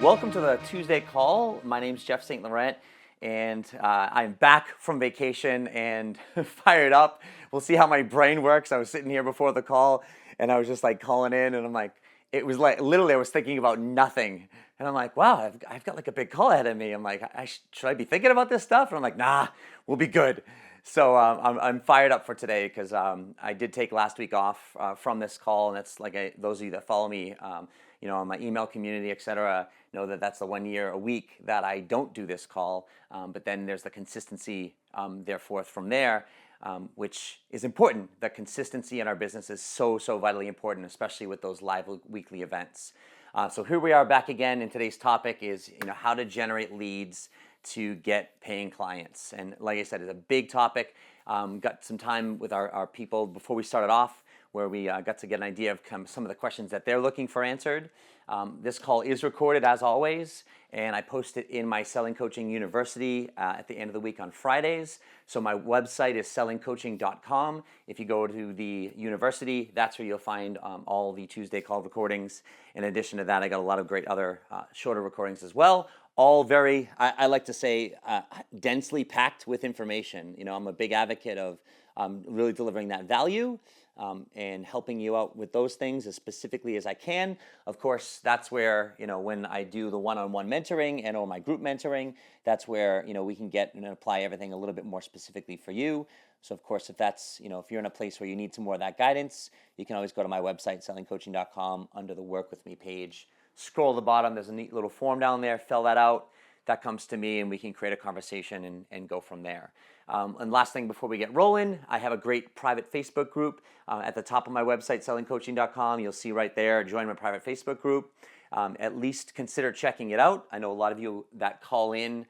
Welcome to the Tuesday call. My name's Jeff St Laurent, and I'm back from vacation and fired up. We'll see how my brain works. I was sitting here before the call, and I was just like calling in, and I'm like, it was like literally I was thinking about nothing, and I'm like, wow, I've got like a big call ahead of me. I'm like, should I be thinking about this stuff? And I'm like, nah, we'll be good. So I'm fired up for today because I did take last week off from this call, and that's like those of you that follow me, on my email community, etc., know that that's the 1 year a week that I don't do this call. But then there's the consistency therefore from there, which is important. The consistency in our business is so vitally important, especially with those live weekly events. So here we are back again, and today's topic is how to generate leads to get paying clients. And like I said, it's a big topic. Got some time with our people before we started off where we got to get an idea of some of the questions that they're looking for answered. This call is recorded as always, and I post it in my Selling Coaching University at the end of the week on Fridays. So my website is sellingcoaching.com. If you go to the university, that's where you'll find all the Tuesday call recordings. In addition to that, I got a lot of great other shorter recordings as well. All very, I like to say, densely packed with information. I'm a big advocate of really delivering that value and helping you out with those things as specifically as I can. Of course, that's where, when I do the one-on-one mentoring and or my group mentoring, that's where, we can get and apply everything a little bit more specifically for you. So of course, if that's, if you're in a place where you need some more of that guidance, you can always go to my website, sellingcoaching.com, under the Work With Me page. Scroll to the bottom, there's a neat little form down there, fill that out. That comes to me and we can create a conversation and go from there. And last thing before we get rolling, I have a great private Facebook group at the top of my website, sellingcoaching.com. You'll see right there, join my private Facebook group. At least consider checking it out. I know a lot of you that call in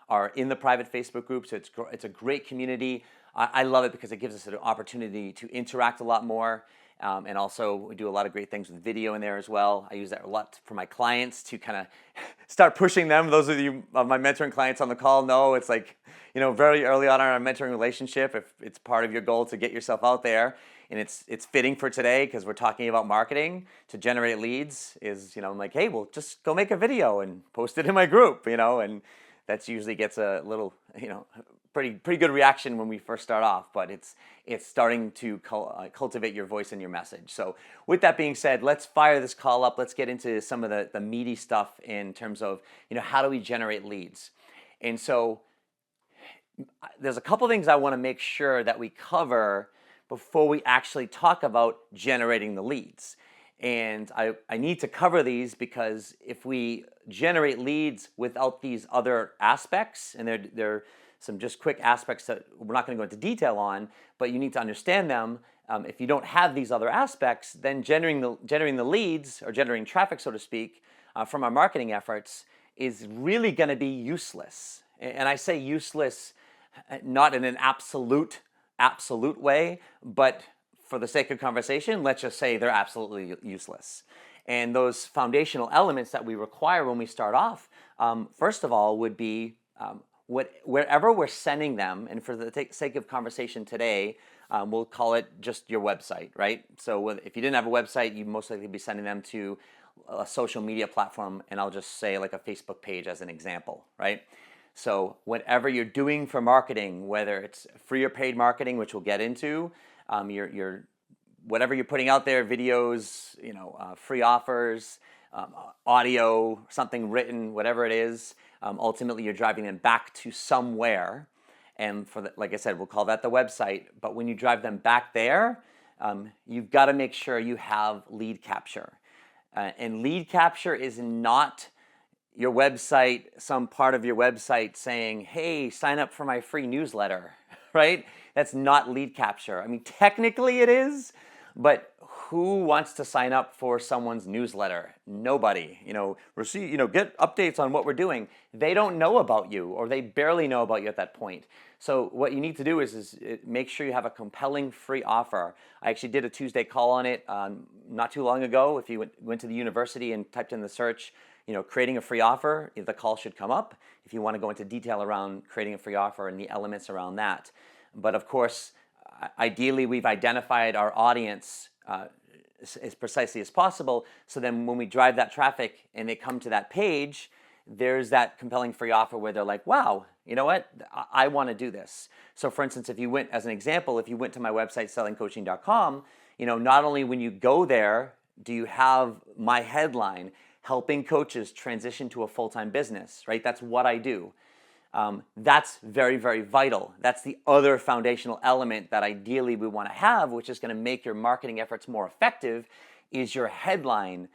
are in the private Facebook group, so it's a great community. I love it because it gives us an opportunity to interact a lot more. And also, we do a lot of great things with video in there as well. I use that a lot for my clients to kind of start pushing them. Those of you of my mentoring clients on the call know it's like, very early on in our mentoring relationship, if it's part of your goal to get yourself out there, and it's fitting for today because we're talking about marketing to generate leads, is, I'm like, hey, well, just go make a video and post it in my group, and that usually gets a little, pretty good reaction when we first start off, but it's starting to cultivate your voice and your message. So with that being said, let's fire this call up. Let's get into some of the meaty stuff in terms of, how do we generate leads? And so there's a couple things I want to make sure that we cover before we actually talk about generating the leads. And I need to cover these because if we generate leads without these other aspects, and they're some just quick aspects that we're not going to go into detail on, but you need to understand them. If you don't have these other aspects, then generating the leads or generating traffic, so to speak, from our marketing efforts is really going to be useless. And I say useless not in an absolute way, but for the sake of conversation, let's just say they're absolutely useless. And those foundational elements that we require when we start off, first of all, would be wherever we're sending them, and for the sake of conversation today, we'll call it just your website, right? So if you didn't have a website, you'd most likely be sending them to a social media platform, and I'll just say like a Facebook page as an example, right? So whatever you're doing for marketing, whether it's free or paid marketing, which we'll get into, your whatever you're putting out there, videos, free offers, audio, something written, whatever it is, ultimately you're driving them back to somewhere. And like I said, we'll call that the website. But when you drive them back there, you've got to make sure you have lead capture. And lead capture is not your website, some part of your website saying, hey, sign up for my free newsletter, right? That's not lead capture. I mean, technically it is, but who wants to sign up for someone's newsletter? Nobody. Get updates on what we're doing. They don't know about you, or they barely know about you at that point. So what you need to do is make sure you have a compelling free offer. I actually did a Tuesday call on it not too long ago. If you went to the university and typed in the search, creating a free offer, the call should come up if you want to go into detail around creating a free offer and the elements around that. But of course, ideally, we've identified our audience as precisely as possible. So then when we drive that traffic and they come to that page, there's that compelling free offer where they're like, wow, you know what? I want to do this. So for instance, if you went, as an example, if you went to my website, sellingcoaching.com, not only when you go there, do you have my headline, helping coaches transition to a full-time business, right? That's what I do. That's very, very vital. That's the other foundational element that ideally we want to have, which is going to make your marketing efforts more effective, is your headline.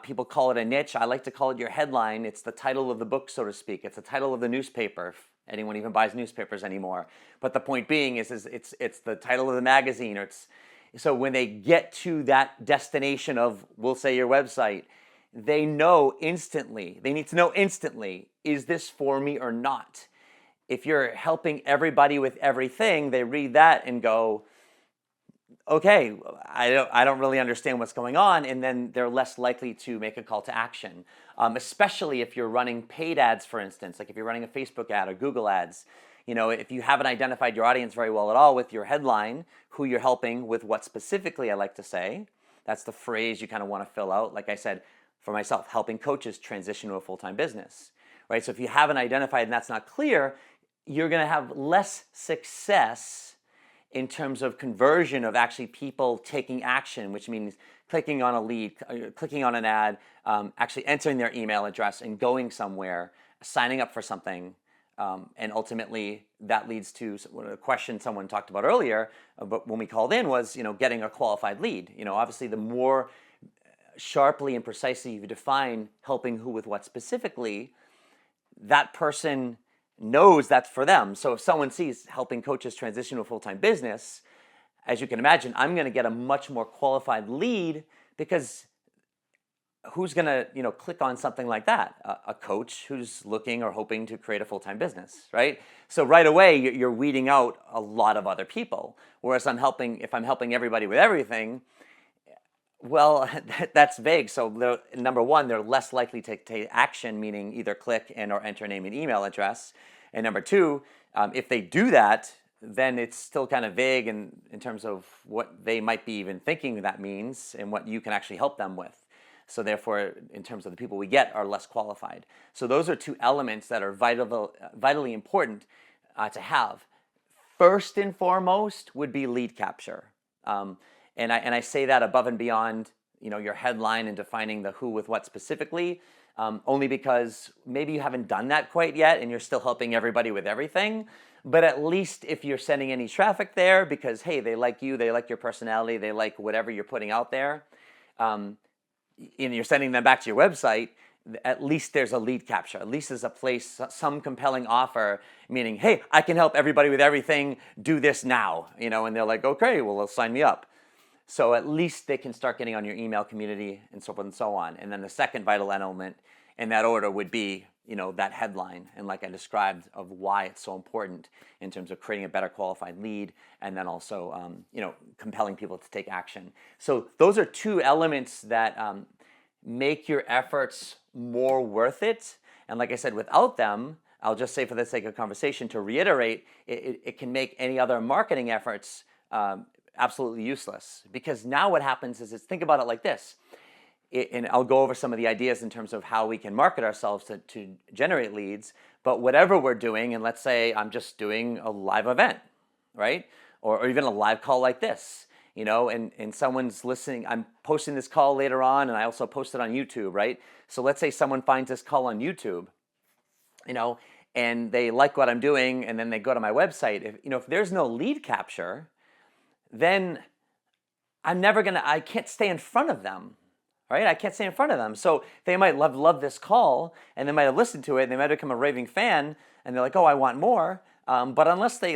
People call it a niche. I like to call it your headline. It's the title of the book, so to speak. It's the title of the newspaper, if anyone even buys newspapers anymore. But the point being is it's the title of the magazine. So when they get to that destination of, we'll say, your website, they know instantly, they need to know instantly, is this for me or not? If you're helping everybody with everything, they read that and go, okay, I don't really understand what's going on, and then they're less likely to make a call to action, especially if you're running paid ads, for instance, like if you're running a Facebook ad or Google ads. If you haven't identified your audience very well at all with your headline, who you're helping with what specifically, I like to say, that's the phrase you kind of want to fill out. Like I said, for myself, helping coaches transition to a full-time business, right? So if you haven't identified and that's not clear, you're going to have less success in terms of conversion of actually people taking action, which means clicking on a lead, clicking on an ad, actually entering their email address and going somewhere, signing up for something. And ultimately, that leads to a question someone talked about earlier, but when we called in was, getting a qualified lead. Obviously, the more sharply and precisely you define helping who with what specifically, that person knows that's for them. So if someone sees helping coaches transition to a full-time business, as you can imagine, I'm going to get a much more qualified lead, because who's going to click on something like that? A coach who's looking or hoping to create a full-time business, right? So right away you're weeding out a lot of other people. Whereas if I'm helping everybody with everything, well, that's vague. So number one, they're less likely to take action, meaning either click and or enter name and email address. And number two, if they do that, then it's still kind of vague in terms of what they might be even thinking that means and what you can actually help them with. So therefore, in terms of the people we get, are less qualified. So those are two elements that are vitally important to have. First and foremost would be lead capture. And I say that above and beyond, your headline and defining the who with what specifically, only because maybe you haven't done that quite yet and you're still helping everybody with everything. But at least if you're sending any traffic there because, hey, they like you, they like your personality, they like whatever you're putting out there, and you're sending them back to your website, at least there's a lead capture. At least there's a place, some compelling offer, meaning, hey, I can help everybody with everything, do this now, and they're like, okay, well, they'll sign me up. So at least they can start getting on your email community and so forth and so on. And then the second vital element in that order would be, that headline. And like I described, of why it's so important in terms of creating a better qualified lead, and then also, compelling people to take action. So those are two elements that make your efforts more worth it. And like I said, without them, I'll just say for the sake of conversation, to reiterate, it can make any other marketing efforts absolutely useless. Because now what happens is, think about it like this. And I'll go over some of the ideas in terms of how we can market ourselves to generate leads. But whatever we're doing, and let's say I'm just doing a live event, right? Or even a live call like this, and someone's listening. I'm posting this call later on, and I also post it on YouTube, right? So let's say someone finds this call on YouTube, and they like what I'm doing, and then they go to my website. If there's no lead capture, then I can't stay in front of them. Right? I can't stay in front of them. So they might love this call, and they might have listened to it, and they might become a raving fan, and they're like, oh, I want more. But unless they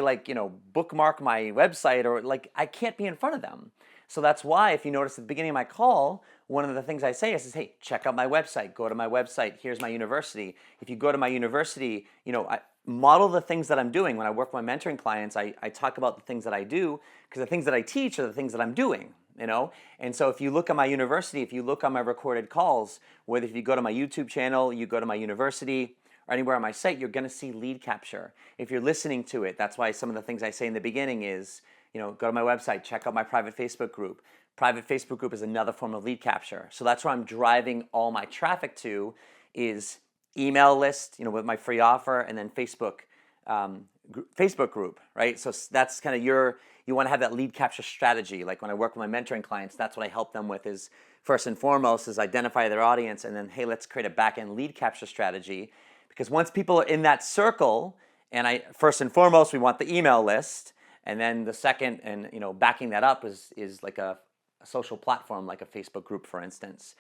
bookmark my website, or I can't be in front of them. So that's why, if you notice at the beginning of my call, one of the things I say is, hey, check out my website. Go to my website. Here's my university. If you go to my university, I model the things that I'm doing. When I work with my mentoring clients, I talk about the things that I do, because the things that I teach are the things that I'm doing. And so if you look at my university, if you look on my recorded calls, whether if you go to my YouTube channel, you go to my university, or anywhere on my site, you're going to see lead capture. If you're listening to it, that's why some of the things I say in the beginning is, go to my website, check out my private Facebook group, Private Facebook group is another form of lead capture. So that's where I'm driving all my traffic to, is email list, with my free offer, and then Facebook group, right? So that's kind of you want to have that lead capture strategy. Like when I work with my mentoring clients, that's what I help them with, is first and foremost is identify their audience, and then, hey, let's create a back-end lead capture strategy. Because once people are in that circle, and first and foremost, we want the email list, and then the second, and backing that up is like a social platform, like a Facebook group, for instance.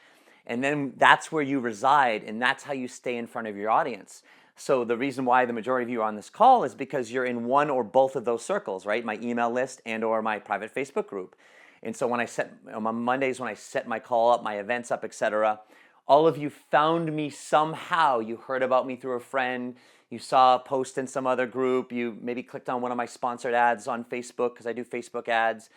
And then that's where you reside, and that's how you stay in front of your audience. So the reason why the majority of you are on this call is because you're in one or both of those circles, right? My email list and or my private Facebook group. And so when on Mondays, when I set my call up, my events up, etc., all of you found me somehow. You heard about me through a friend. You saw a post in some other group. You maybe clicked on one of my sponsored ads on Facebook, because I do Facebook ads.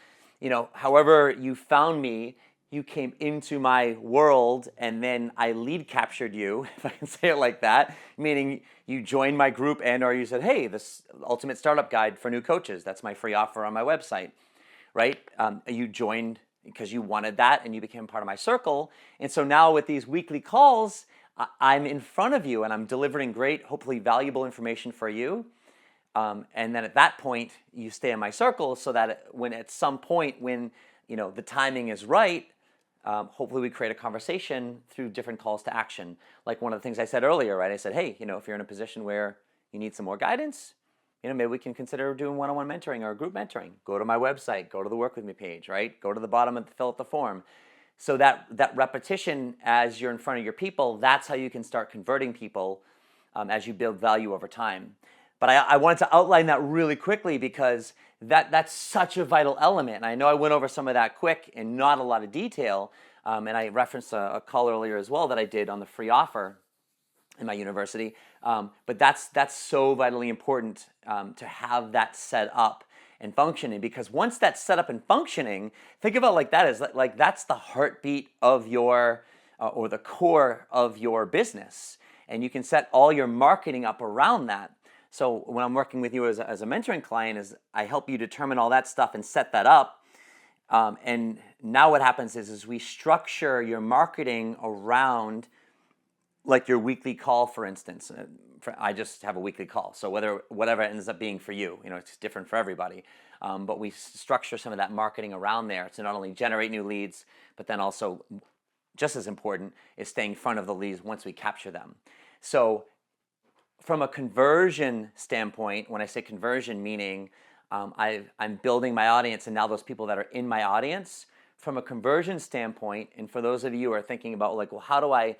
However you found me, you came into my world, and then I lead captured you, if I can say it like that, meaning you joined my group, and or you said, hey, this Ultimate Startup Guide for New Coaches, that's my free offer on my website, right? You joined because you wanted that, and you became part of my circle. And so now with these weekly calls, I'm in front of you, and I'm delivering great, hopefully valuable information for you. And then at that point, you stay in my circle, so that when at some point when the timing is right, hopefully we create a conversation through different calls to action. Like one of the things I said earlier, right? I said, hey, if you're in a position where you need some more guidance, maybe we can consider doing one-on-one mentoring or group mentoring. Go to my website, go to the Work With Me page, right? Go to the bottom and fill out the form. So that repetition as you're in front of your people, that's how you can start converting people as you build value over time. But I wanted to outline that really quickly, because that's such a vital element. And I know I went over some of that quick and not a lot of detail. And I referenced a call earlier as well that I did on the free offer in my university. But that's so vitally important to have that set up and functioning, because once that's set up and functioning, think about like that as like that's the heartbeat of your or the core of your business, and you can set all your marketing up around that. So when I'm working with you as a mentoring client, is I help you determine all that stuff and set that up. And now what happens is we structure your marketing around like your weekly call, for instance. I just have a weekly call. So whatever it ends up being for you, it's different for everybody. But we structure some of that marketing around there to not only generate new leads, but then also, just as important, is staying in front of the leads once we capture them. So from a conversion standpoint, when I say conversion, meaning I'm building my audience, and now those people that are in my audience, from a conversion standpoint, and for those of you who are thinking about like, well, how do I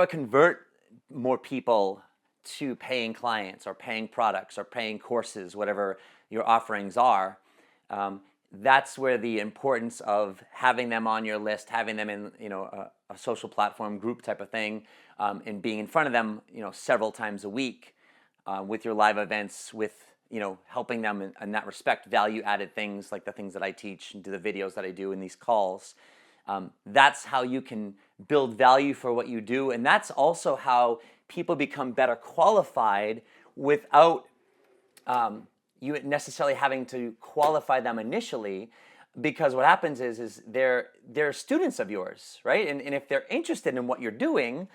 convert more people to paying clients or paying products or paying courses, whatever your offerings are, that's where the importance of having them on your list, having them in a social platform group type of thing, and being in front of them several times a week with your live events, with helping them in that respect, value added things like the things that I teach and do the videos that I do in these calls. That's how you can build value for what you do, and that's also how people become better qualified without you necessarily having to qualify them initially, because what happens is they're students of yours, right? And if they're interested in what you're doing,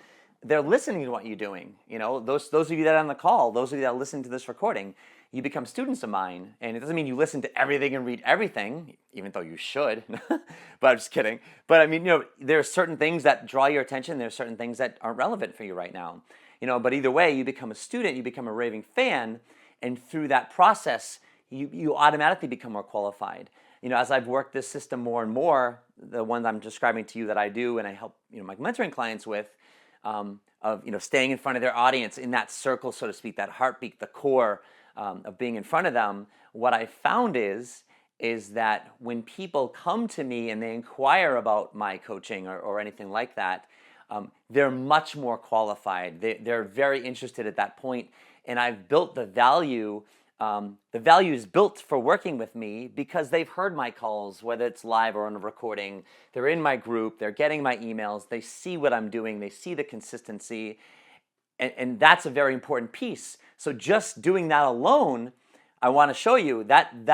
they're listening to what you're doing. Those of you that are on the call, those of you that listen to this recording, you become students of mine. And it doesn't mean you listen to everything and read everything, even though you should. But I'm just kidding. But I mean, there are certain things that draw your attention. There are certain things that aren't relevant for you right now. But either way, you become a student, you become a raving fan, and through that process, you automatically become more qualified. As I've worked this system more and more, the ones I'm describing to you that I do and I help my mentoring clients with, of staying in front of their audience in that circle, so to speak, that heartbeat, the core of being in front of them. What I found is that when people come to me and they inquire about my coaching or anything like that, they're much more qualified. They're very interested at that point, and I've built the value. The value is built for working with me because they've heard my calls, whether it's live or on a recording. They're in my group. They're getting my emails. They see what I'm doing. They see the consistency, and that's a very important piece. So just doing that alone, I want to show you that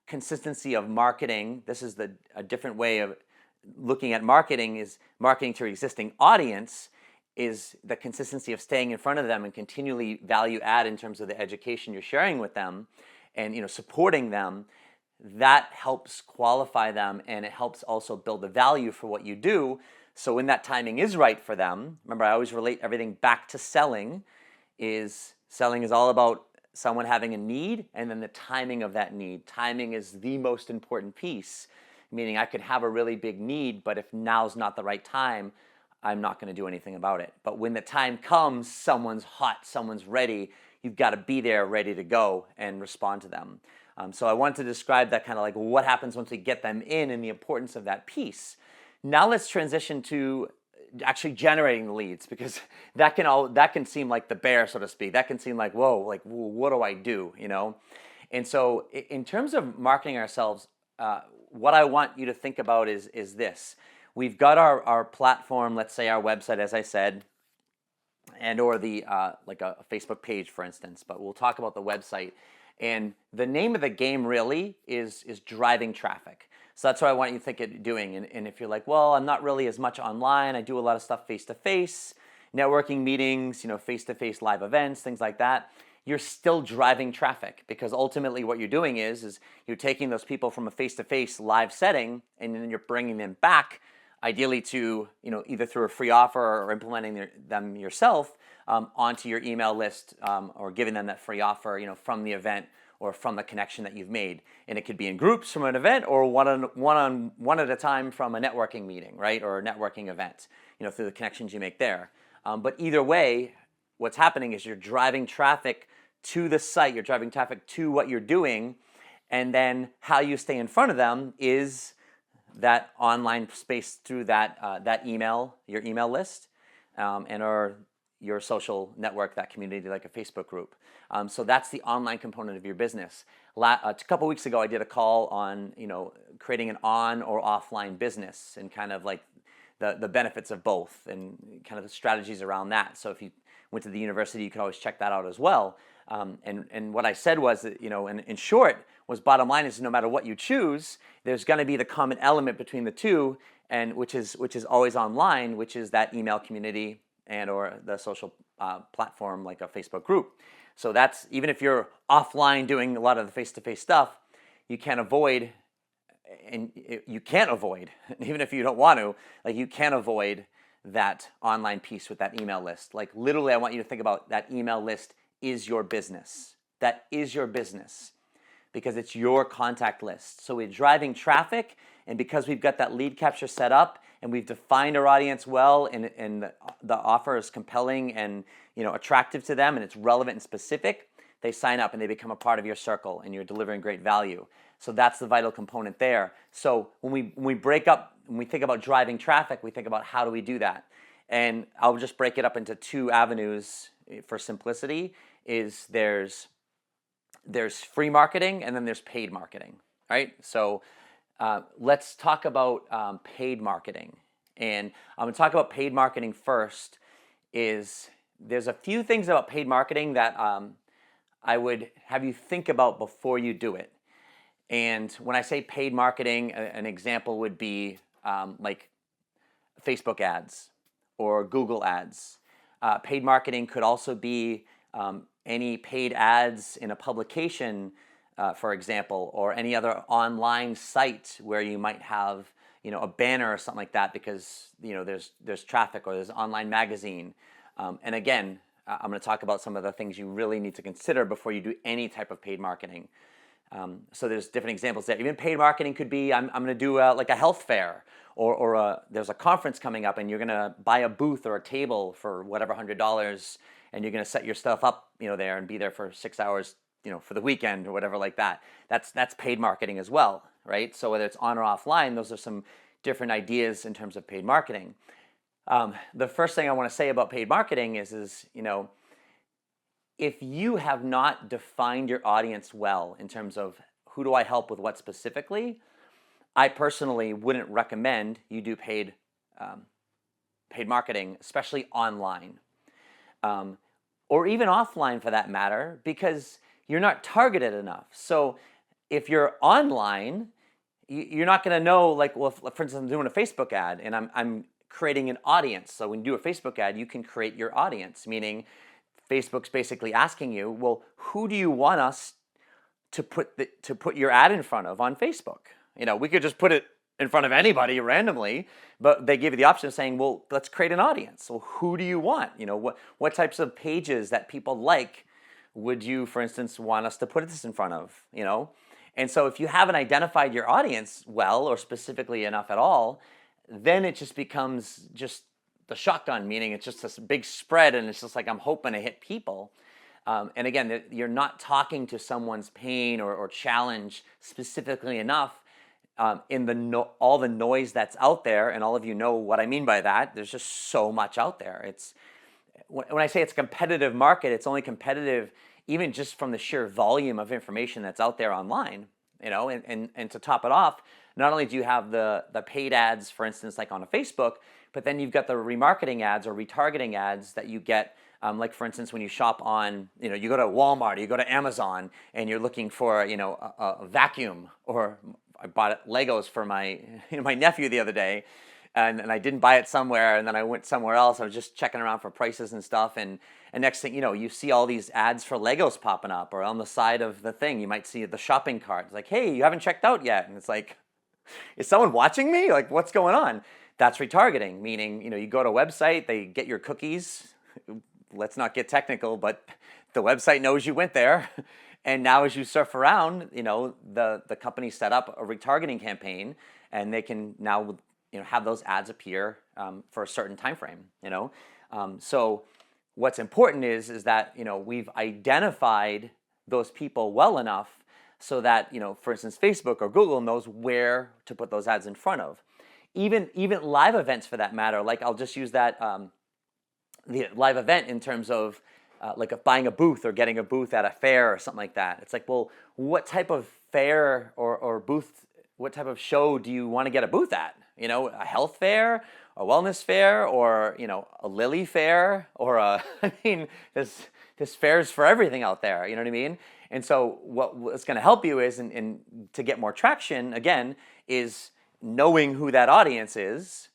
consistency of marketing. This is a different way of looking at marketing, is marketing to your existing audience, is the consistency of staying in front of them and continually value add in terms of the education you're sharing with them and supporting them. That helps qualify them, and it helps also build the value for what you do. So when that timing is right for them, remember, I always relate everything back to selling. Selling is all about someone having a need, and then the timing of that need. Timing is the most important piece, meaning I could have a really big need, but if now's not the right time, I'm not going to do anything about it. But when the time comes, someone's hot, someone's ready, you've got to be there ready to go and respond to them. So I wanted to describe that kind of like what happens once we get them in and the importance of that piece. Now let's transition to actually generating the leads, because that can seem like the bear, so to speak. That can seem like, whoa, like what do I do, And so in terms of marketing ourselves, what I want you to think about is this. We've got our platform, let's say our website, as I said, and or the like a Facebook page, for instance. But we'll talk about the website. And the name of the game really is driving traffic. So that's what I want you to think of doing. And if you're like, well, I'm not really as much online. I do a lot of stuff face-to-face, networking meetings, face-to-face live events, things like that. You're still driving traffic, because ultimately what you're doing is you're taking those people from a face-to-face live setting, and then you're bringing them back, ideally to, either through a free offer or implementing them yourself onto your email list, or giving them that free offer, from the event or from the connection that you've made. And it could be in groups from an event, or one at a time from a networking meeting, right? Or a networking event, through the connections you make there. But either way, what's happening is you're driving traffic to the site, you're driving traffic to what you're doing, and then how you stay in front of them is that online space through that email, your email list, or your social network, that community, like a Facebook group. So that's the online component of your business. A couple weeks ago, I did a call on creating an on or offline business, and kind of like the benefits of both, and kind of the strategies around that. So if you went to the university, you can always check that out as well. And what I said was that, in short, was bottom line is no matter what you choose, there's going to be the common element between the two, and which is always online, which is that email community and or the social platform like a Facebook group. So that's, even if you're offline doing a lot of the face-to-face stuff, you can't avoid, even if you don't want to, like you can't avoid that online piece with that email list. Like literally, I want you to think about that email list is your business. That is your business, because it's your contact list. So we're driving traffic, and because we've got that lead capture set up, and we've defined our audience well, and the offer is compelling and attractive to them, and it's relevant and specific, they sign up and they become a part of your circle, and you're delivering great value. So that's the vital component there. So when we think about driving traffic, we think about how do we do that. And I'll just break it up into two avenues for simplicity. There's free marketing, and then there's paid marketing, right? So let's talk about paid marketing. And I'm going to talk about paid marketing first. There's a few things about paid marketing that I would have you think about before you do it. And when I say paid marketing, an example would be like Facebook ads or Google ads. Paid marketing could also be any paid ads in a publication, for example, or any other online site where you might have a banner or something like that, because there's traffic, or there's an online magazine. And again, I'm going to talk about some of the things you really need to consider before you do any type of paid marketing. So there's different examples there. Even paid marketing could be, I'm going to do like a health fair, or there's a conference coming up, and you're going to buy a booth or a table for whatever $100, and you're going to set your stuff up, there, and be there for 6 hours, for the weekend or whatever like that. That's paid marketing as well, right? So whether it's on or offline, those are some different ideas in terms of paid marketing. The first thing I want to say about paid marketing is if you have not defined your audience well in terms of who do I help with what specifically, I personally wouldn't recommend you do paid marketing, especially online, or even offline for that matter, because you're not targeted enough. So If you're online, you're not going to know, like, well, for instance, I'm doing a Facebook ad and I'm creating an audience. So when you do a Facebook ad, you can create your audience, meaning Facebook's basically asking you, well, who do you want us to put your ad in front of on Facebook? We could just put it in front of anybody randomly, but they give you the option of saying, well, let's create an audience. Well, who do you want? What types of pages that people like would you, for instance, want us to put this in front of? And so if you haven't identified your audience well or specifically enough at all, then it just becomes just the shotgun, meaning it's just this big spread and it's just like I'm hoping to hit people. And again, you're not talking to someone's pain or challenge specifically enough in all the noise that's out there. And all of you know what I mean by that. There's just so much out there. When I say it's a competitive market, it's only competitive even just from the sheer volume of information that's out there online. And to top it off, not only do you have the paid ads, for instance, like on a Facebook, but then you've got the remarketing ads or retargeting ads that you get. Like, for instance, when you shop on, you go to Walmart, or you go to Amazon, and you're looking for, a vacuum, or I bought Legos for my my nephew the other day, and I didn't buy it somewhere, and then I went somewhere else. I was just checking around for prices and stuff, and next thing you see all these ads for Legos popping up, or on the side of the thing, you might see the shopping cart. It's like, hey, you haven't checked out yet, and it's like, is someone watching me? Like, what's going on? That's retargeting, meaning, you go to a website, they get your cookies. Let's not get technical, but the website knows you went there. And now as you surf around, the company set up a retargeting campaign, and they can now, have those ads appear for a certain time frame, So what's important is that, we've identified those people well enough so that, for instance, Facebook or Google knows where to put those ads in front of. Even live events, for that matter. Like, I'll just use that the live event in terms of like buying a booth or getting a booth at a fair or something like that. It's like, well, what type of fair or booth, what type of show do you want to get a booth at? A health fair, a wellness fair, or a lily fair, or there's fairs for everything out there. You know what I mean? And so what's going to help you is, and to get more traction again, is knowing who that audience is,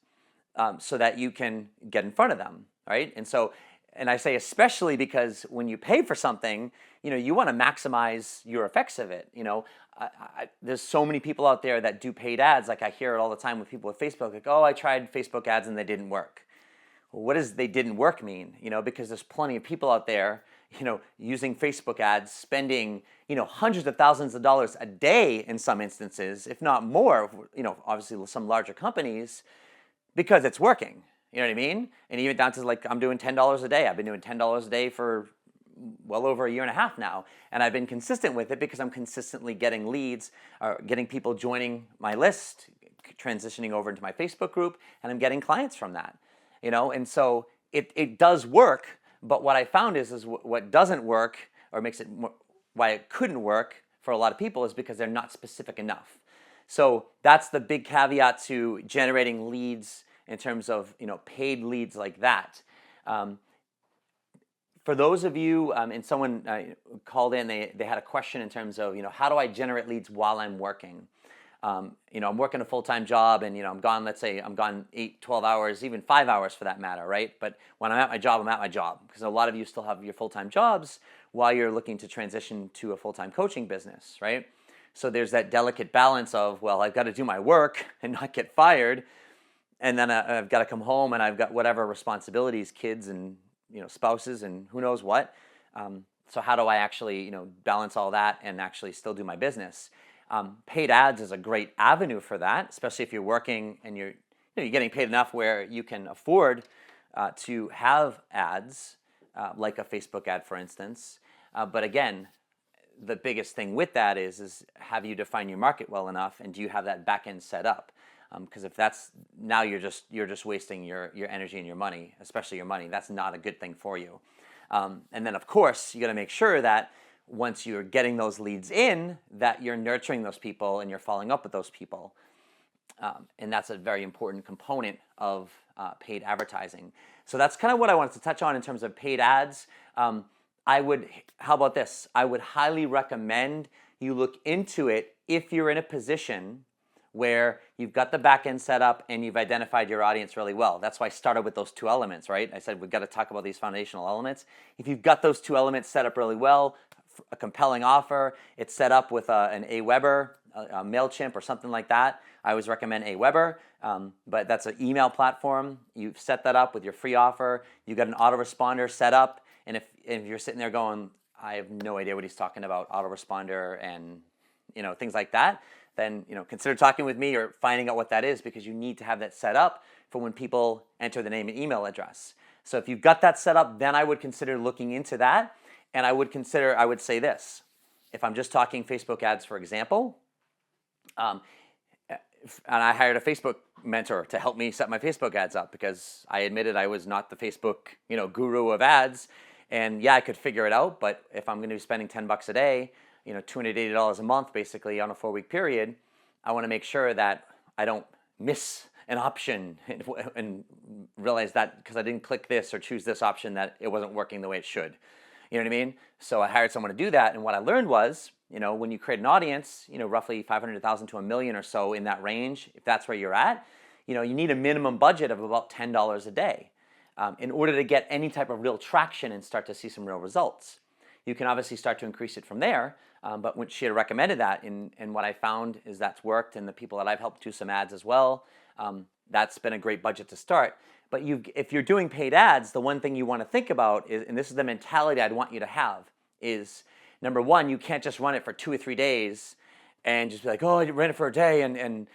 so that you can get in front of them, right? And I say especially because when you pay for something, you want to maximize your effects of it. There's so many people out there that do paid ads. Like, I hear it all the time with people with Facebook, like, oh, I tried Facebook ads and they didn't work. Well, what does they didn't work mean? Because there's plenty of people out there, using Facebook ads, spending, hundreds of thousands of dollars a day in some instances, if not more, obviously with some larger companies, because it's working. You know what I mean? And even down to, like, I'm doing $10 a day. I've been doing $10 a day for well over a year and a half now. And I've been consistent with it because I'm consistently getting leads, or getting people joining my list, transitioning over into my Facebook group, and I'm getting clients from that. And so it does work. But what I found is what doesn't work, or makes it why it couldn't work for a lot of people, is because they're not specific enough. So that's the big caveat to generating leads in terms of paid leads like that. For those of you, and someone called in, they had a question in terms of how do I generate leads while I'm working? I'm working a full-time job, and I'm gone. Let's say I'm gone 8, 12 hours, even 5 hours for that matter, right? But when I'm at my job, I'm at my job, because a lot of you still have your full-time jobs while you're looking to transition to a full-time coaching business, right? So there's that delicate balance of, well, I've got to do my work and not get fired. And then I've got to come home, and I've got whatever responsibilities, kids and spouses and who knows what. So how do I actually balance all that and actually still do my business? Paid ads is a great avenue for that, especially if you're working and you're getting paid enough where you can afford to have ads, like a Facebook ad, for instance. But again, the biggest thing with that is have you define your market well enough, and do you have that back end set up? Because if that's, now you're just wasting your energy and your money, especially your money. That's not a good thing for you. And then of course you got to make sure that once you're getting those leads in, that you're nurturing those people and you're following up with those people. And that's a very important component of paid advertising. So that's kind of what I wanted to touch on in terms of paid ads. How about this? I would highly recommend you look into it if you're in a position where you've got the back end set up and you've identified your audience really well. That's why I started with those two elements, right? I said we've got to talk about these foundational elements. If you've got those two elements set up really well, a compelling offer, it's set up with an Aweber, a MailChimp or something like that. I always recommend Aweber, but that's an email platform. You've set that up with your free offer. You've got an autoresponder set up, and if you're sitting there going, I have no idea what he's talking about, autoresponder and things like that, then consider talking with me or finding out what that is, because you need to have that set up for when people enter the name and email address. So if you've got that set up, then I would consider looking into that, and I would say this. If I'm just talking Facebook ads, for example, and I hired a Facebook mentor to help me set my Facebook ads up, because I admitted I was not the Facebook guru of ads, and yeah, I could figure it out, but if I'm going to be spending $10 a day, $280 a month basically on a 4-week period, I want to make sure that I don't miss an option and realize that because I didn't click this or choose this option that it wasn't working the way it should. You know what I mean? So I hired someone to do that, and what I learned was, when you create an audience, roughly 500,000 to $1 million or so in that range, if that's where you're at, you need a minimum budget of about $10 a day in order to get any type of real traction and start to see some real results. You can obviously start to increase it from there, but when she had recommended that, and what I found is that's worked, and the people that I've helped do some ads as well, that's been a great budget to start. But if you're doing paid ads, the one thing you want to think about is, and this is the mentality I'd want you to have, is number one, you can't just run it for 2 or 3 days and just be like, oh, I ran it for a day and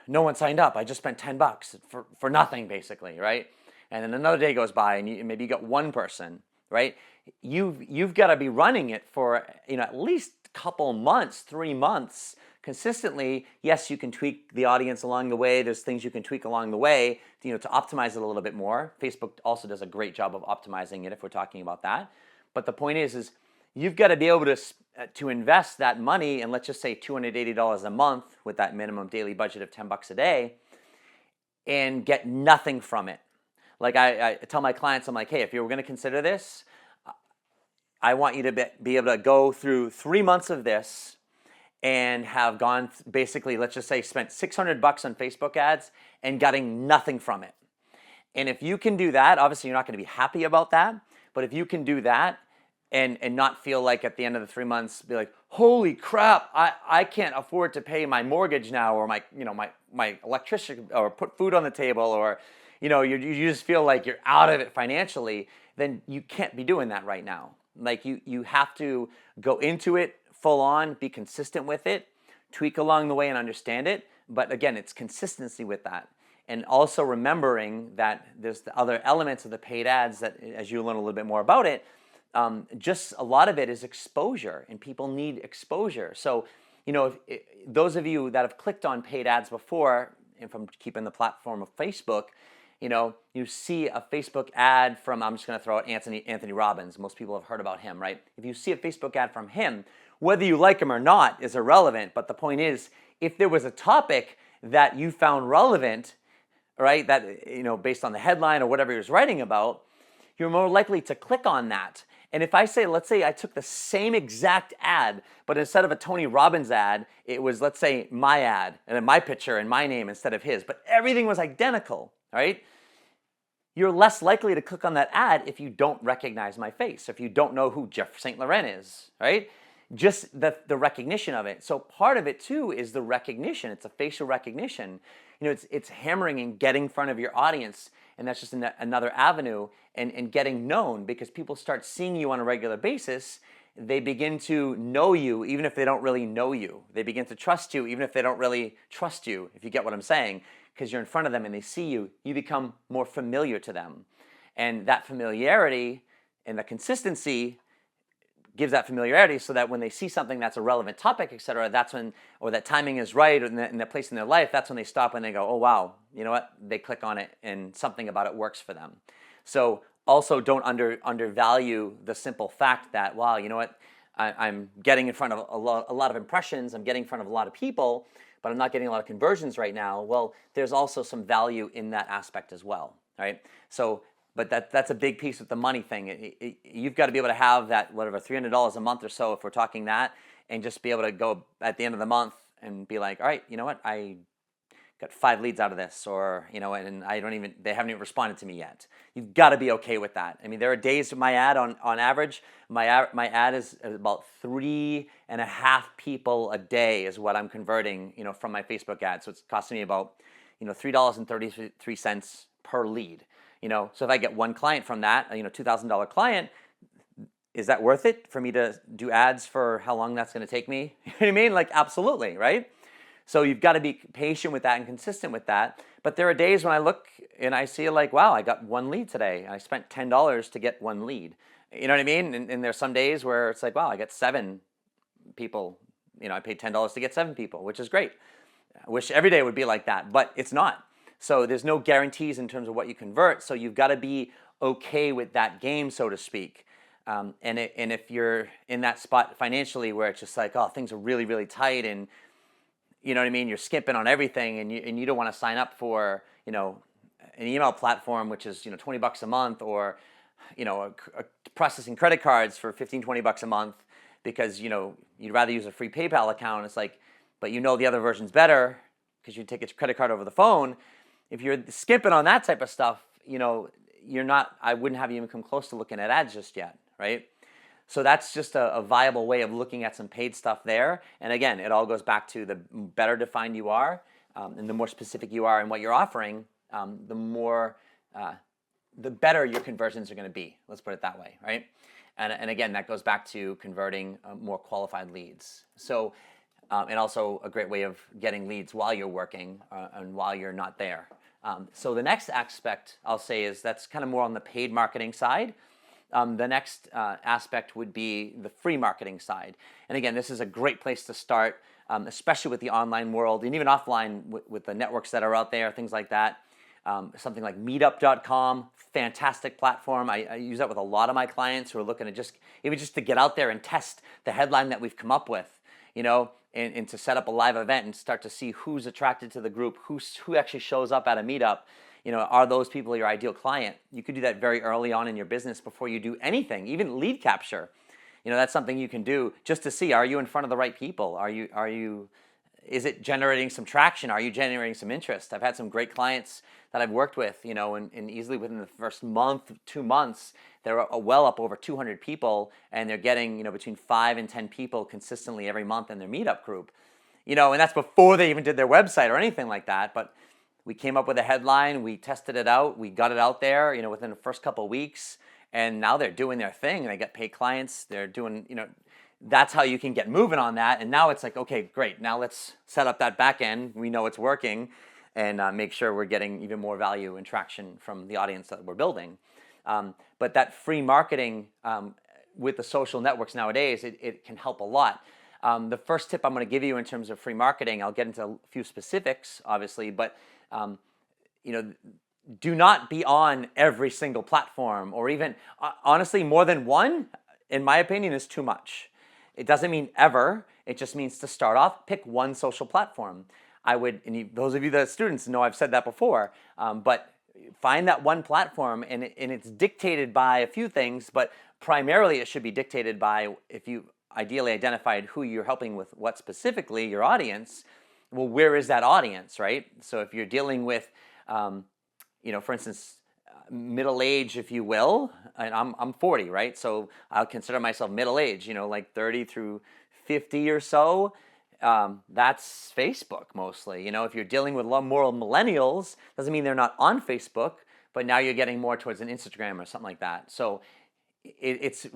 no one signed up. I just spent $10 for nothing, basically, right? And then another day goes by and maybe you got one person, right? You've got to be running it for at least a couple months, 3 months consistently. Yes, you can tweak the audience along the way. There's things you can tweak along the way to optimize it a little bit more. Facebook also does a great job of optimizing it if we're talking about that. But the point is you've got to be able to invest that money, and let's just say $280 a month with that minimum daily budget of $10 a day, and get nothing from it. Like I tell my clients, I'm like, hey, if you're going to consider this, I want you to be able to go through 3 months of this and have gone basically, let's just say, spent $600 on Facebook ads and getting nothing from it. And if you can do that, obviously you're not going to be happy about that, but if you can do that and not feel like at the end of the 3 months be like, holy crap, I can't afford to pay my mortgage now, or my electricity, or put food on the table, or you just feel like you're out of it financially, then you can't be doing that right now. Like you have to go into it full on, be consistent with it, tweak along the way and understand it. But again, it's consistency with that. And also remembering that there's the other elements of the paid ads that, as you learn a little bit more about it, just a lot of it is exposure, and people need exposure. So, if those of you that have clicked on paid ads before, and from keeping the platform of Facebook, you see a Facebook ad from, I'm just going to throw out Anthony Robbins. Most people have heard about him, right? If you see a Facebook ad from him, whether you like him or not is irrelevant. But the point is, if there was a topic that you found relevant, right, that, based on the headline or whatever he was writing about, you're more likely to click on that. And if let's say I took the same exact ad, but instead of a Tony Robbins ad, it was, let's say, my ad, and then my picture and my name instead of his, but everything was identical, right? You're less likely to click on that ad if you don't recognize my face, if you don't know who Jeffrey St Laurent is, right? Just the recognition of it. So part of it too is the recognition. It's a facial recognition. It's hammering and getting in front of your audience, and that's just another avenue, and getting known, because people start seeing you on a regular basis. They begin to know you even if they don't really know you. They begin to trust you even if they don't really trust you, if you get what I'm saying, because you're in front of them and they see you. You become more familiar to them. And that familiarity and the consistency gives that familiarity, so that when they see something that's a relevant topic, et cetera, that's when, or that timing is right, or in that place in their life, that's when they stop and they go, oh wow, you know what? They click on it and something about it works for them. So also don't undervalue the simple fact that, wow, you know what? I'm getting in front of a lot of impressions, I'm getting in front of a lot of people, but I'm not getting a lot of conversions right now. Well, there's also some value in that aspect as well, right? So, but that's a big piece with the money thing. You've got to be able to have that, whatever, $300 a month or so, if we're talking that, and just be able to go at the end of the month and be like, all right, you know what, I got 5 leads out of this, or and they haven't even responded to me yet. You've got to be okay with that. I mean, there are days my ad on average, my ad is about 3.5 people a day is what I'm converting, from my Facebook ad. So it's costing me about, $3.33 per lead. So if I get one client from that, $2,000 client, is that worth it for me to do ads for how long that's going to take me? You know what I mean? Like, absolutely, right? So you've got to be patient with that and consistent with that. But there are days when I look and I see like, wow, I got 1 lead today. I spent $10 to get 1 lead. You know what I mean? And there's some days where it's like, wow, I got 7 people. I paid $10 to get 7 people, which is great. I wish every day would be like that, but it's not. So there's no guarantees in terms of what you convert. So you've got to be okay with that game, so to speak. And if you're in that spot financially where it's just like, oh, things are really, really tight, and you know what I mean, you're skimping on everything, and you don't want to sign up for an email platform which is $20 a month, or processing credit cards for $15-20 a month, because you'd rather use a free PayPal account. It's like, but the other version's better because you take a credit card over the phone. If you're skipping on that type of stuff, you're not. I wouldn't have you even come close to looking at ads just yet, right? So that's just a viable way of looking at some paid stuff there. And again, it all goes back to the better defined you are, and the more specific you are in what you're offering, the better your conversions are going to be. Let's put it that way, right? And again, that goes back to converting more qualified leads. So, and also a great way of getting leads while you're working and while you're not there. So the next aspect I'll say is that's kind of more on the paid marketing side. The next aspect would be the free marketing side. And again, this is a great place to start, especially with the online world and even offline with the networks that are out there, things like that. Something like meetup.com, fantastic platform. I use that with a lot of my clients who are looking to even just to get out there and test the headline that we've come up with, and to set up a live event and start to see who's attracted to the group, who actually shows up at a meetup. Are those people your ideal client? You could do that very early on in your business before you do anything, even lead capture. That's something you can do just to see, are you in front of the right people? Is it generating some traction? Are you generating some interest? I've had some great clients that I've worked with, and easily within the first month, 2 months, they're well up over 200 people, and they're getting, between 5 and 10 people consistently every month in their meetup group. And that's before they even did their website or anything like that. But we came up with a headline, we tested it out, we got it out there, within the first couple of weeks, and now they're doing their thing. They get paid clients. They're doing, that's how you can get moving on that. And now it's like, okay, great. Now let's set up that back end. We know it's working, and make sure we're getting even more value and traction from the audience that we're building. But that free marketing with the social networks nowadays, it can help a lot. The first tip I'm going to give you in terms of free marketing, I'll get into a few specifics, obviously, but do not be on every single platform, or even honestly, more than one, in my opinion, is too much. It doesn't mean ever. It just means to start off, pick one social platform. Those of you that are students know I've said that before, but find that one platform, and it's dictated by a few things, but primarily it should be dictated by, if you ideally identified who you're helping with, what specifically, your audience, well, where is that audience, right? So if you're dealing with, for instance, middle age, if you will, and I'm 40, right? So I'll consider myself middle age, like 30 through 50 or so. That's Facebook mostly. If you're dealing with a lot more millennials, doesn't mean they're not on Facebook, but now you're getting more towards an Instagram or something like that. So it's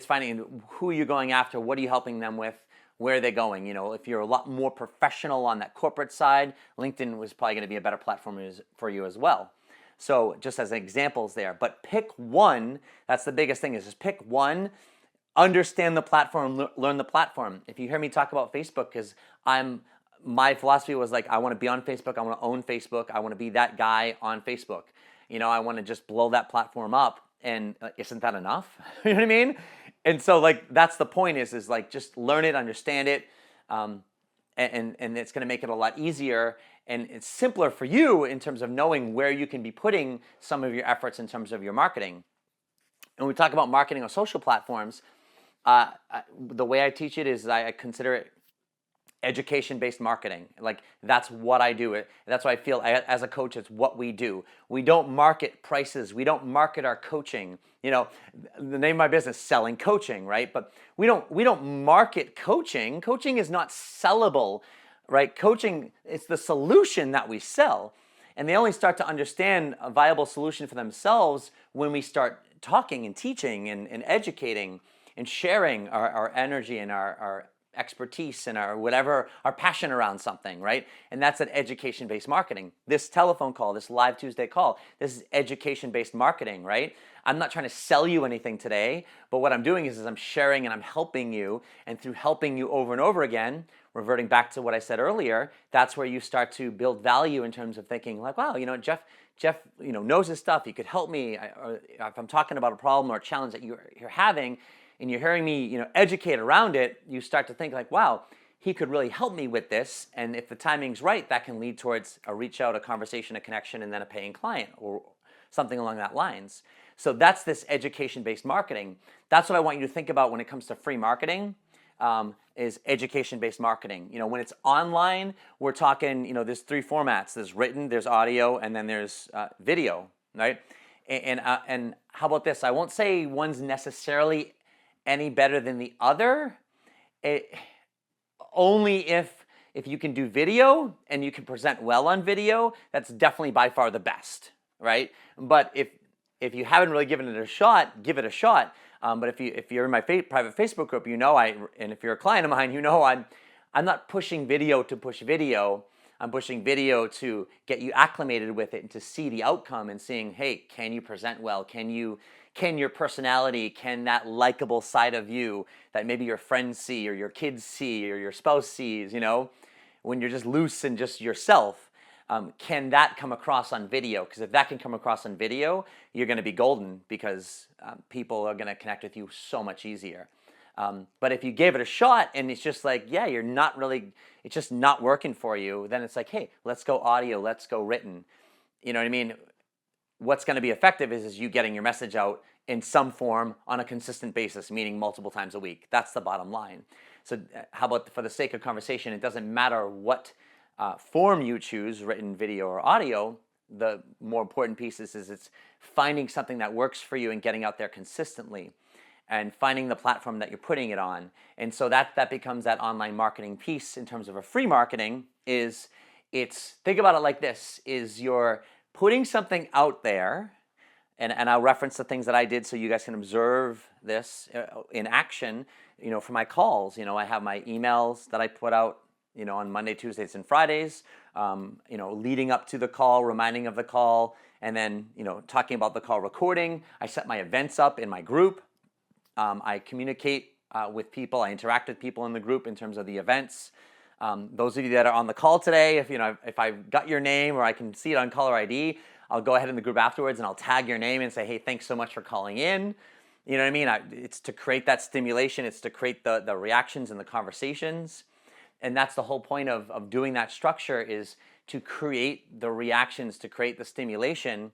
finding who you're going after, what are you helping them with, where are they going. If you're a lot more professional on that corporate side, LinkedIn was probably going to be a better platform for you as well. So just as examples there, but pick one. That's the biggest thing, is just pick one, understand the platform, learn the platform. If you hear me talk about Facebook, because my philosophy was like, I want to be on Facebook, I want to own Facebook, I want to be that guy on Facebook. I want to just blow that platform up, and isn't that enough? You know what I mean? And so that's the point, is like, just learn it, understand it, and it's going to make it a lot easier, and it's simpler for you in terms of knowing where you can be putting some of your efforts in terms of your marketing. And when we talk about marketing on social platforms, The way I teach it is I consider it education-based marketing. Like, that's what I do. That's why I feel as a coach, it's what we do. We don't market prices. We don't market our coaching. You know, the name of my business, Selling Coaching, right? But we don't market coaching. Coaching is not sellable, right? Coaching, it's the solution that we sell. And they only start to understand a viable solution for themselves when we start talking and teaching and educating and sharing our energy and our expertise and our passion around something, right? And that's an education-based marketing. This telephone call, this live Tuesday call, this is education-based marketing, right? I'm not trying to sell you anything today, but what I'm doing is I'm sharing and I'm helping you, and through helping you over and over again, reverting back to what I said earlier, that's where you start to build value in terms of thinking like, wow, Jeff, knows his stuff. He could help me. Or if I'm talking about a problem or a challenge that you're having, and you're hearing me, educate around it, you start to think like, wow, he could really help me with this. And if the timing's right, that can lead towards a reach out, a conversation, a connection, and then a paying client or something along that lines. So that's this education-based marketing. That's what I want you to think about when it comes to free marketing, is education-based marketing. When it's online, we're talking, there's three formats. There's written, there's audio, and then there's video, right? And how about this? I won't say one's necessarily any better than the other. Only if you can do video and you can present well on video, that's definitely by far the best, right? But if you haven't really given it a shot, give it a shot. But if you're in my private Facebook group, and if you're a client of mine, I'm not pushing video to push video. I'm pushing video to get you acclimated with it and to see the outcome and seeing, hey, can you present well? Can your personality, can that likable side of you that maybe your friends see or your kids see or your spouse sees, when you're just loose and just yourself, can that come across on video? Because if that can come across on video, you're going to be golden, because people are going to connect with you so much easier. But if you gave it a shot and it's just like, yeah, it's just not working for you, then it's like, hey, let's go audio, let's go written. You know what I mean? What's going to be effective is you getting your message out in some form on a consistent basis, meaning multiple times a week. That's the bottom line. So how about, for the sake of conversation, it doesn't matter what form you choose, written, video, or audio. The more important piece is it's finding something that works for you and getting out there consistently, and finding the platform that you're putting it on. And so that becomes that online marketing piece. In terms of a free marketing, think about it like this, is you're putting something out there, and I'll reference the things that I did so you guys can observe this in action, for my calls. I have my emails that I put out, on Monday, Tuesdays, and Fridays, leading up to the call, reminding of the call, and then, talking about the call recording. I set my events up in my group. I communicate with people. I interact with people in the group in terms of the events. Those of you that are on the call today, if I got your name or I can see it on caller ID, I'll go ahead in the group afterwards and I'll tag your name and say, hey, thanks so much for calling in. You know what I mean? It's to create that stimulation. It's to create the reactions and the conversations. And that's the whole point of doing that structure, is to create the reactions, to create the stimulation,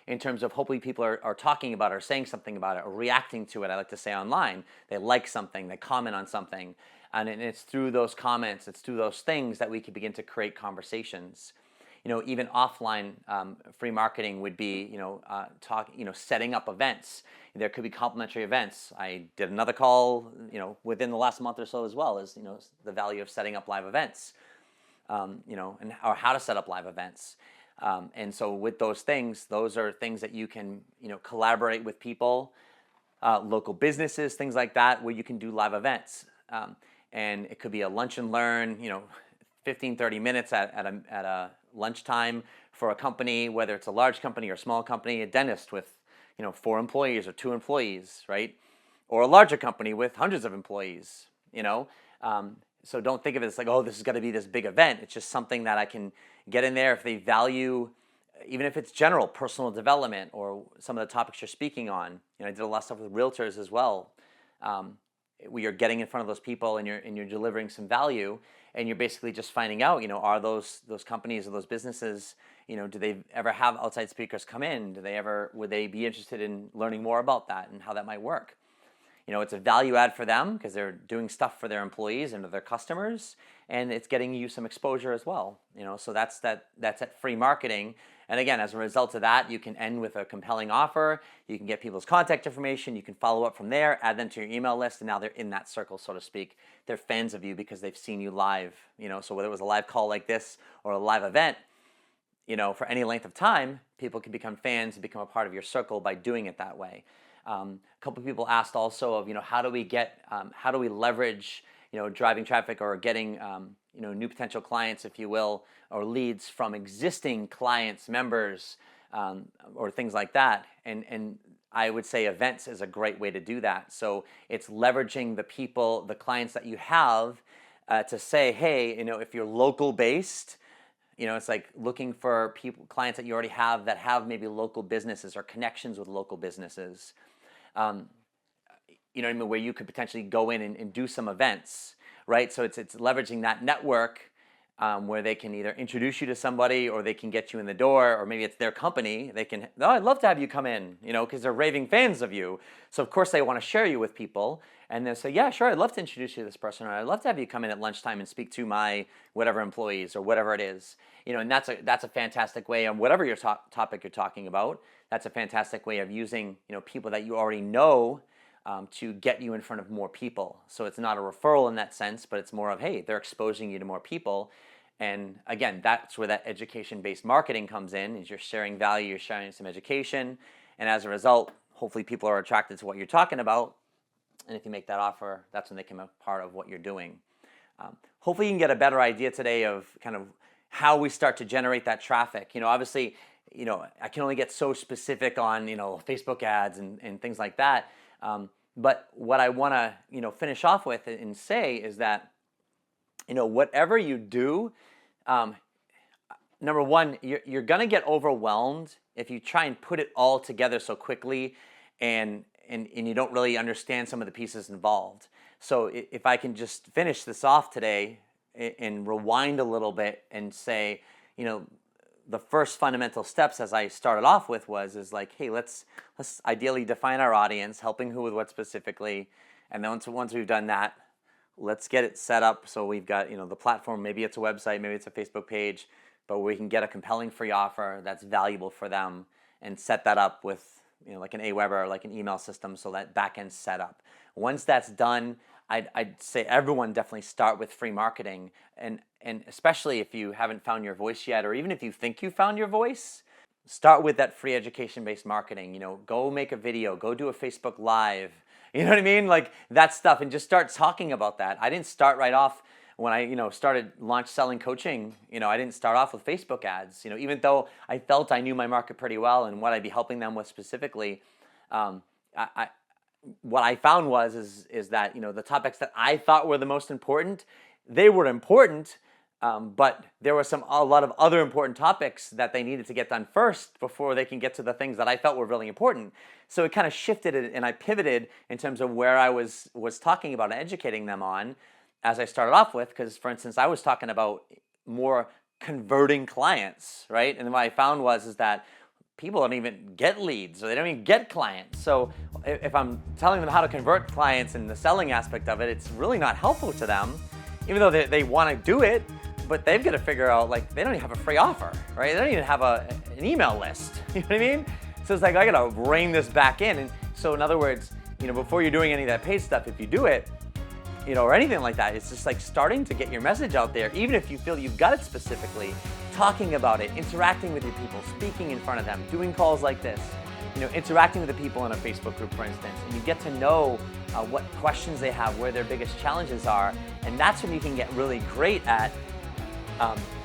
in terms of hopefully people are talking about it or saying something about it or reacting to it. I like to say online, they like something, they comment on something. And it's through those comments, it's through those things that we can begin to create conversations. Even offline free marketing would be, setting up events. There could be complimentary events. I did another call, within the last month or so as well, as, the value of setting up live events, or how to set up live events. And so with those things, those are things that you can, collaborate with people, local businesses, things like that, where you can do live events. And it could be a lunch and learn, 15, 30 minutes at a lunchtime for a company, whether it's a large company or a small company, a dentist with, 4 employees or 2 employees, right? Or a larger company with hundreds of employees, So don't think of it as like, oh, this is going to be this big event. It's just something that I can get in there if they value, even if it's general personal development or some of the topics you're speaking on. I did a lot of stuff with realtors as well. Where you're getting in front of those people and you're delivering some value, and you're basically just finding out, are those companies or those businesses, do they ever have outside speakers come in? Would they be interested in learning more about that and how that might work? It's a value add for them because they're doing stuff for their employees and their customers, and it's getting you some exposure as well. So that's at free marketing. And again, as a result of that, you can end with a compelling offer. You can get people's contact information. You can follow up from there, add them to your email list, and now they're in that circle, so to speak. They're fans of you because they've seen you live. So whether it was a live call like this or a live event, for any length of time, people can become fans and become a part of your circle by doing it that way. A couple of people asked also of, how do we leverage, driving traffic or getting, new potential clients, if you will, or leads from existing clients, members, or things like that. And I would say events is a great way to do that. So it's leveraging the clients that you have to say, hey, if you're local based, it's like looking for clients that you already have that have maybe local businesses or connections with local businesses. Where you could potentially go in and do some events, right? So it's leveraging that network where they can either introduce you to somebody or they can get you in the door, or maybe it's their company. They can, I'd love to have you come in, because they're raving fans of you. So of course they want to share you with people, and they'll say, yeah, sure, I'd love to introduce you to this person, or I'd love to have you come in at lunchtime and speak to my whatever employees or whatever it is. And that's a fantastic way of whatever your topic you're talking about. That's a fantastic way of using, people that you already know to get you in front of more people. So it's not a referral in that sense, but it's more of, hey, they're exposing you to more people. And again, that's where that education-based marketing comes in, is you're sharing value, you're sharing some education, and as a result, hopefully people are attracted to what you're talking about. And if you make that offer, that's when they become a part of what you're doing. Hopefully you can get a better idea today of kind of how we start to generate that traffic. Obviously, I can only get so specific on, Facebook ads and things like that. But what I want to, finish off with and say is that, whatever you do, number one, you're going to get overwhelmed if you try and put it all together so quickly and you don't really understand some of the pieces involved. So if I can just finish this off today and rewind a little bit and say, the first fundamental steps, as I started off with, is like, hey, let's ideally define our audience, helping who with what specifically, and then once we've done that, let's get it set up so we've got the platform. Maybe it's a website, maybe it's a Facebook page, but we can get a compelling free offer that's valuable for them and set that up with like an Aweber or like an email system, so that back end setup. Once that's done, I'd say everyone definitely start with free marketing, and especially if you haven't found your voice yet, or even if you think you found your voice, start with that free education-based marketing. Go make a video, go do a Facebook Live, you know what I mean? Like that stuff, and just start talking about that. I didn't start right off when I started launch selling coaching. I didn't start off with Facebook ads. Even though I felt I knew my market pretty well and what I'd be helping them with specifically, what I found is that the topics that I thought were the most important, they were important, but there were a lot of other important topics that they needed to get done first before they can get to the things that I felt were really important. So it kind of shifted and I pivoted in terms of where I was talking about and educating them on as I started off with, because for instance, I was talking about more converting clients, right? And what I found is that people don't even get leads, or they don't even get clients. So if I'm telling them how to convert clients and the selling aspect of it, it's really not helpful to them, even though they want to do it, but they've got to figure out, like, they don't even have a free offer, right? They don't even have an email list, you know what I mean? So it's like, I got to rein this back in. And so in other words, before you're doing any of that paid stuff, if you do it, or anything like that, it's just like starting to get your message out there, even if you feel you've got it specifically, talking about it, interacting with your people, speaking in front of them, doing calls like this, interacting with the people in a Facebook group, for instance, and you get to know what questions they have, where their biggest challenges are, and that's when you can get really great at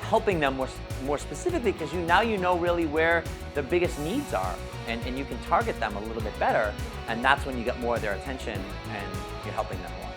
helping them more specifically, because now you know really where the biggest needs are, and you can target them a little bit better, and that's when you get more of their attention and you're helping them more.